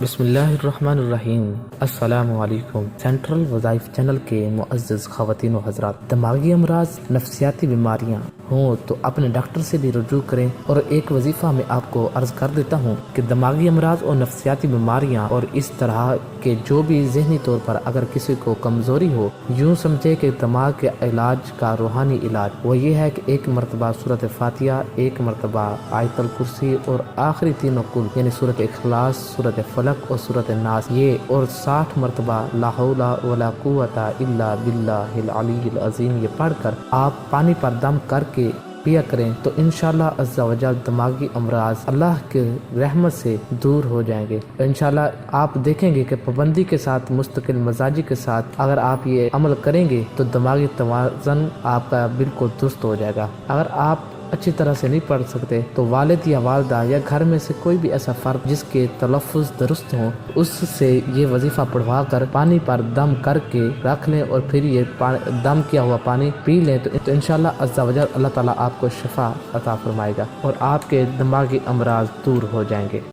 بسم اللہ الرحمن الرحیم۔ السلام علیکم۔ سینٹرل وظائف چینل کے معزز خواتین و حضرات، دماغی امراض، نفسیاتی بیماریاں ہوں تو اپنے ڈاکٹر سے بھی رجوع کریں۔ اور ایک وظیفہ میں آپ کو عرض کر دیتا ہوں کہ دماغی امراض اور نفسیاتی بیماریاں اور اس طرح کے جو بھی ذہنی طور پر اگر کسی کو کمزوری ہو، یوں سمجھے کہ دماغ کے علاج کا روحانی علاج وہ یہ ہے کہ ایک مرتبہ سورۃ فاتحہ، ایک مرتبہ آیت الکرسی اور آخری تینوں کل یعنی سورۃ اخلاص، سورۃ فلق اور سورۃ الناس، یہ اور 60 مرتبہ لا حول ولا قوت الا باللہ العلی العظیم یہ پڑھ کر آپ پانی پر دم کر کے پیا کریں تو انشاءاللہ عز و جل دماغی امراض اللہ کے رحمت سے دور ہو جائیں گے۔ انشاءاللہ آپ دیکھیں گے کہ پابندی کے ساتھ، مستقل مزاجی کے ساتھ اگر آپ یہ عمل کریں گے تو دماغی توازن آپ کا بالکل درست ہو جائے گا۔ اگر آپ اچھی طرح سے نہیں پڑھ سکتے تو والد یا والدہ یا گھر میں سے کوئی بھی ایسا فرد جس کے تلفظ درست ہوں اس سے یہ وظیفہ پڑھوا کر پانی پر دم کر کے رکھ لیں اور پھر یہ دم کیا ہوا پانی پی لیں تو انشاءاللہ عز و جل اللہ تعالیٰ آپ کو شفا عطا فرمائے گا اور آپ کے دماغی امراض دور ہو جائیں گے۔